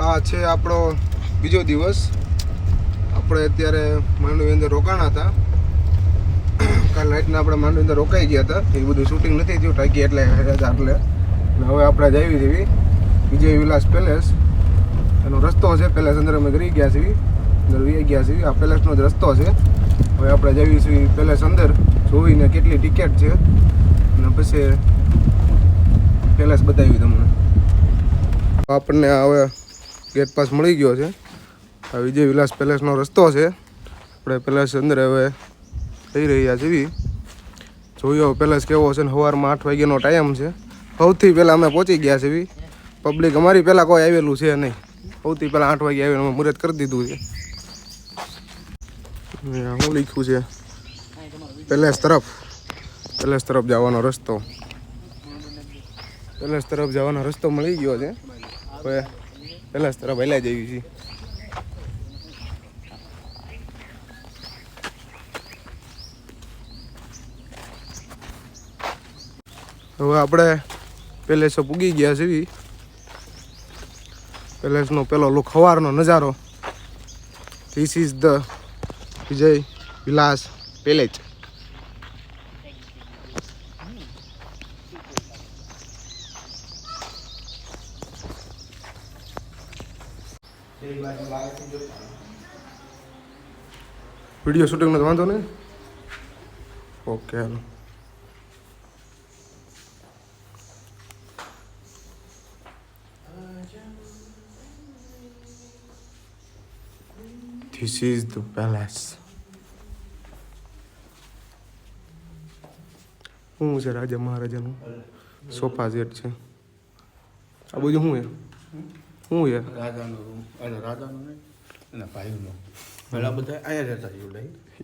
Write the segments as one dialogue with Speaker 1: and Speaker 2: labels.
Speaker 1: આ છે આપણો બીજો દિવસ. આપણે અત્યારે માંડવી અંદર રોકાણા હતા. કાલ રાતના આપણે માંડવી અંદર રોકાઈ ગયા હતા. એ બધું શૂટિંગ નથી થયું ટાંકી એટલે એટલે હવે આપણે જઈએ છીએ વિજય વિલાસ પેલેસ. એનો રસ્તો છે. પેલેસ અંદર અમે કરી ગયા છીએ, અંદર વી ગયા છીએ. આ પેલેસનો જ રસ્તો છે. હવે આપણે જઈએ છીએ પેલેસ અંદર, જોઈને કેટલી ટિકિટ છે અને પછી પેલેસ બતાવી તમને. આપણને હવે ગેટ પાસ મળી ગયો છે. આ વિજય વિલાસ પેલેસનો રસ્તો છે. આપણે પેલેસ અંદર હવે જઈ રહ્યા છીએ. જોયો પેલેસ કેવો છે ને. સવારમાં 8 વાગ્યાનો ટાઈમ છે. સૌથી પહેલાં અમે પહોંચી ગયા છીએ. પબ્લિક અમારી પહેલાં કોઈ આવેલું છે નહીં. સૌથી પહેલાં 8 વાગે આવીને અમે મુહૂર્ત કરી દીધું છે. શું લખ્યું છે? પેલેસ તરફ જવાનો રસ્તો. પેલેસ તરફ જવાનો રસ્તો મળી ગયો છે. હવે પેલેસ તરફ હલાઈ જઈએ છીએ. હવે આપણે પેલેસે પૂગી ગયા છીએ. પેલેસનો પેલો લુક, સવારનો નજારો. This is the Vijay Vilas palace. Video શૂટિંગનો વાંધો નહીં? ઓકે હાલો. This is the palace. શું છે? રાજા મહારાજાનું સોફા સેટ છે. આ બધું શું છે? શું છે?
Speaker 2: રાજાનો રૂમ. અને રાજાનો નહીં અને ભાઈનો. પેલા બધા અહીંયા રહેતા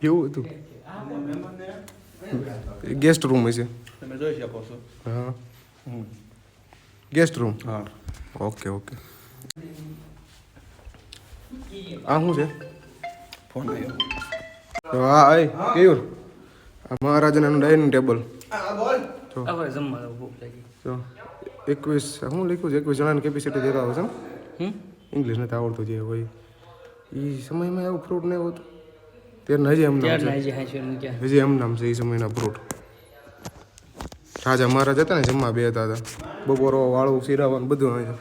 Speaker 1: એવું હતું? ગેસ્ટ રૂમ હશે.
Speaker 2: તમે જોઈ શકો છો.
Speaker 1: હા, ગેસ્ટ રૂમ.
Speaker 2: હા,
Speaker 1: ઓકે. આ શું છે?
Speaker 2: ફોન આવ્યો.
Speaker 1: તો હા કેવું? આ મહારાજાનું ડાઇનિંગ ટેબલ. જો 21 શું લખ્યું છે? 21 જણાની કેપેસિટી ધરાવે છે. ઇંગ્લિશ નથી આવડતું જે હોય એ સમયમાં એવું ફ્રૂટ ને એવું હતું. ત્યારે હજી એમ નામ છે એ સમયના ફ્રૂટ. રાજા મહારાજ હતા ને, જમવા બેહતા હતા. બપોરો વાળું શીરાવાનું બધું હોય છે.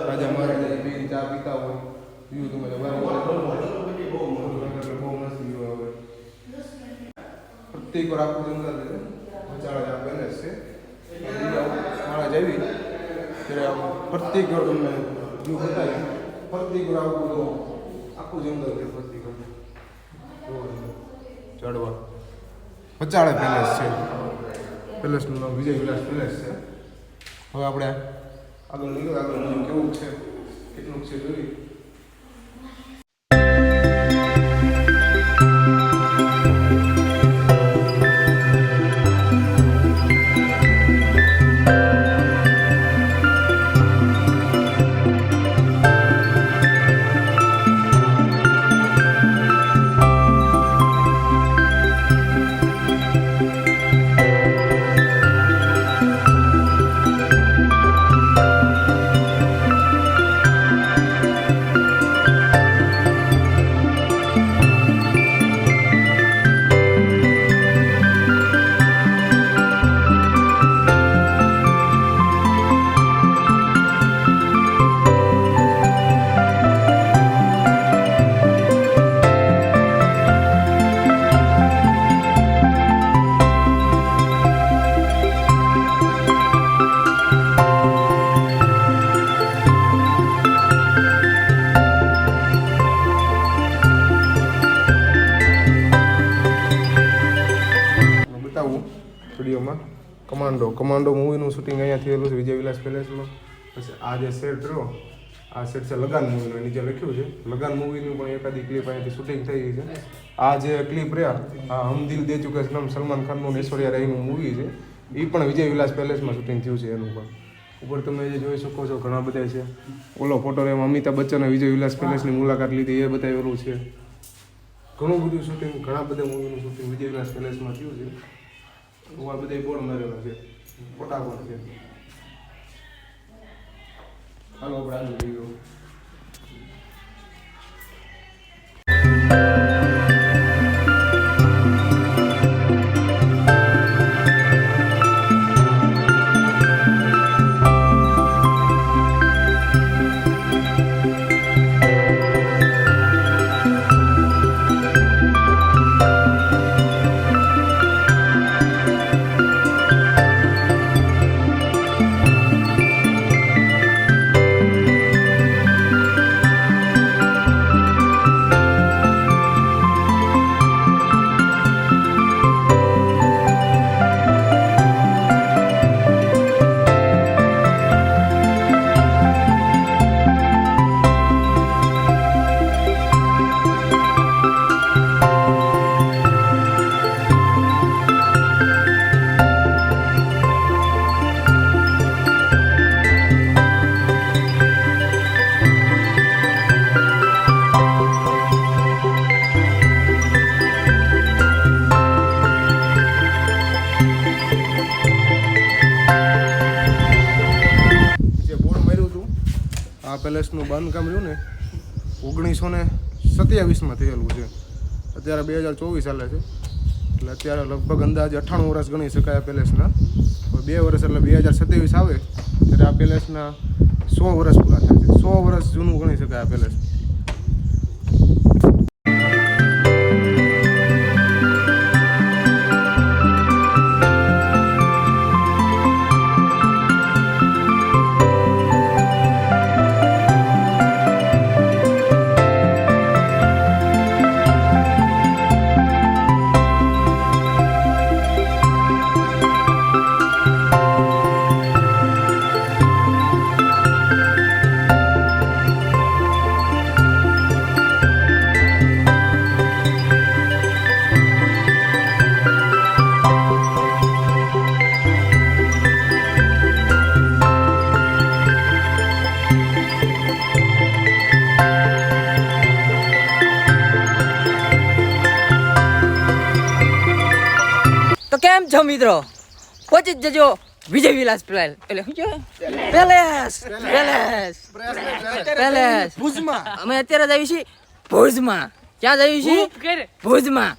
Speaker 1: રાજા મહારાજા બે ચા પીતા હોય પીવું તમે બહુ મસ્ત વ્યૂ આવે. પ્રત્યેક વાર આખું જંગલ છે. બચાડા પેલેસ છે. મારા જેવી ત્યારે પ્રત્યેક વાર તમને વ્યૂ બતાવી. પ્રત્યેક વાર આખું જંગલ છે. પ્રત્યેક ચડવા બચાડા પેલેસ છે. પેલેસનું નામ વિજય વિલાસ પેલેસ છે. હવે આપણે આગળ નીકળ. આગળ કેવું છે, કેટલું છે જોઈ. સ્ટુડિયોમાં કમાન્ડો મૂવીનું શૂટિંગ અહીંયા થયેલું છે વિજય વિલાસ પેલેસમાં. પછી આ જે સેટ રહ્યો આ સેટ છે લગાન મૂવીનું, નીચે લખ્યું છે લગાન મૂવીનું પણ એકાદી ક્લિપ અહીંયાથી શૂટિંગ થઈ ગઈ છે. આ જે ક્લિપ રહ્યા આ હમ દિલ દે ચુકે સનમ સલમાન ખાનનું ને ઐશ્વર્યા રાયનું મૂવી છે, એ પણ વિજય વિલાસ પેલેસમાં શૂટિંગ થયું છે એનું પણ. ઉપર તમે જે જોઈ શકો છો ઘણા બધા છે. ઓલો ફોટો એમાં અમિતાભ બચ્ચને વિજય વિલાસ પેલેસની મુલાકાત લીધી એ બતાવેલું છે. ઘણું બધું શૂટિંગ, ઘણા બધા મૂવીનું શૂટિંગ વિજય વિલાસ પેલેસમાં થયું છે. આ બધા બોર્ડ મારેલા છે, ફોટા પણ છે. હાલો આપણે આગળ જઈએ. આ પેલેસનું બાંધકામ રહ્યું ને 1927માં થયેલું છે. અત્યારે 2024 ચાલે છે, એટલે અત્યારે લગભગ અંદાજે 98 વર્ષ ગણી શકાય આ પેલેસના. 2 વર્ષ એટલે 2027 આવે ત્યારે આ પેલેસના 100 વર્ષ પૂરા થાય છે. 100 વર્ષ જૂનું ગણી શકાય આ પેલેસ.
Speaker 3: તો કેમ છો મિત્રો, પહોંચી જ જજો વિજય વિલાસ પેલેસ. એટલે શું છે? પેલેસ ભુજમાં. અમે અત્યારે જઈએ છીએ ભુજમાં. ક્યાં જઈએ છીએ? ભુજમાં.